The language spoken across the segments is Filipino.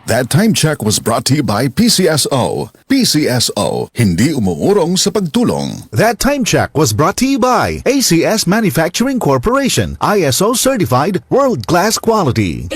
That time check was brought to you by PCSO. PCSO, hindi umuurong sa pagtulong. That time check was brought to you by ACS Manufacturing Corporation, ISO certified, world-class quality.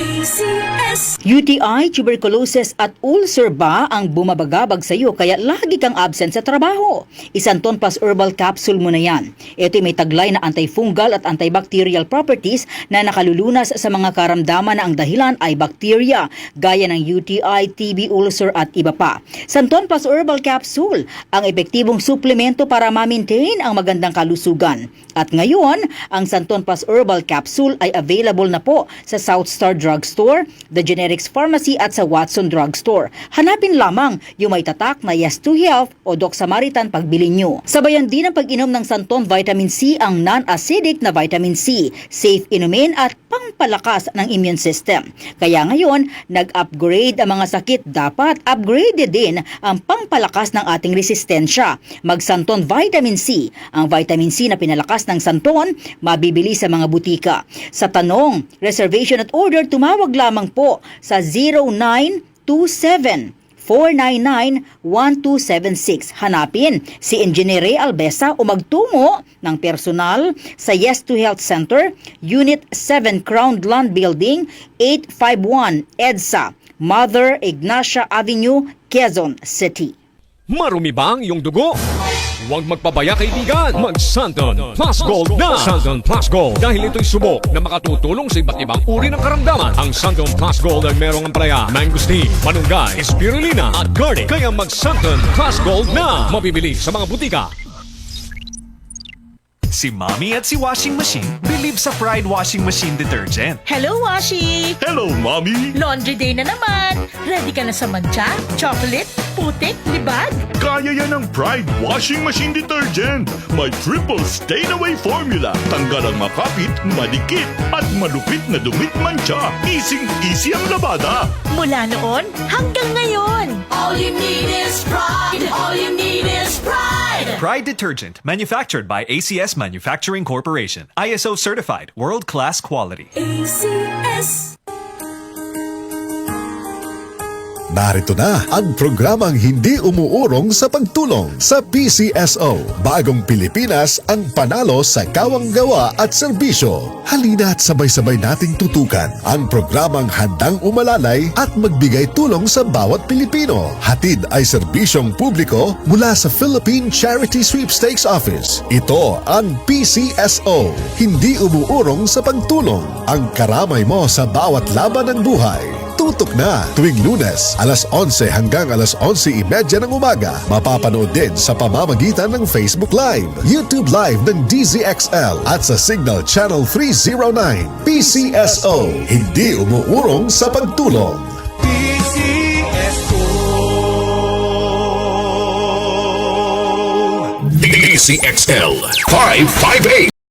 UTI, tuberculosis at ulcer ba ang bumabagabag sa iyo kaya lagi kang absent sa trabaho? Isanton Plus Herbal Capsule mo na yan. Ito may taglay na antifungal at antibacterial properties na nakalulunas sa mga karamdaman na ang dahilan ay bakterya, gaya ng UTI, TB, ulcer at iba pa. Santon Plus Herbal Capsule, ang epektibong suplemento para ma-maintain ang magandang kalusugan. At ngayon, ang Santon Plus Herbal Capsule ay available na po sa South Star Drugstore, The Generics Pharmacy at sa Watson Drugstore. Hanapin lamang yung may tatak na Yes to Health o Doc Samaritan pagbili nyo. Sabayan din ang pag-inom ng Santon Vitamin C, ang non-acidic na vitamin C, safe inumin at pangpalakas ng immune system. Kaya ngayon, nag-upgrade ang mga sakit, dapat upgraded din ang pangpalakas ng ating resistensya. Mag-Santon Vitamin C. Ang vitamin C na pinalakas ng Santon, mabibili sa mga butika. Sa tanong, reservation at order, tumawag lamang po sa 0927-499-1276. Hanapin si Engineer Ray Albesa o magtungo ng personal sa Yes to Health Center, Unit 7 Crown Land Building, 851 EDSA, Mother Ignacia Avenue, Quezon City. Marumi ba ang iyong dugo? Huwag magpabaya, kaibigan. Mag-Santon Plus Gold na! Santon Plus Gold, dahil ito'y subok na makatutulong sa iba't ibang uri ng karamdaman. Ang Santon Plus Gold ay merong ampalaya, mangosteen, manunggay, spirulina at garlic. Kaya mag-Santon Plus Gold na! Mabibili sa mga butika. Si Mommy at si Washing Machine believe sa Pride Washing Machine Detergent. Hello, Washi! Hello, Mommy! Laundry day na naman! Ready ka na sa mancha, chocolate, putik, libag? Kaya yan ng Pride Washing Machine Detergent. May triple stain-away formula. Tanggal ang makapit, madikit, at malupit na dumit mancha. Easy ang labada. Mula noon hanggang ngayon. All you need is pride. All you need is pride. Pride Detergent, manufactured by ACS Manufacturing Corporation. ISO certified, world-class quality. ACS. Narito na ang programang hindi umuurong sa pagtulong sa PCSO. Bagong Pilipinas ang panalo sa kawang-gawa at serbisyo. Halina at sabay-sabay nating tutukan ang programang handang umalalay at magbigay tulong sa bawat Pilipino. Hatid ay serbisyong publiko mula sa Philippine Charity Sweepstakes Office. Ito ang PCSO. Hindi umuurong sa pagtulong. Ang karamay mo sa bawat laban ng buhay. Tutok na tuwing Lunes, alas 11 hanggang alas 11:30 ng umaga. Mapapanood din sa pamamagitan ng Facebook Live, YouTube Live ng DZXL at sa Signal Channel 309. PCSO, hindi umuurong sa pagtulong. DZXL 558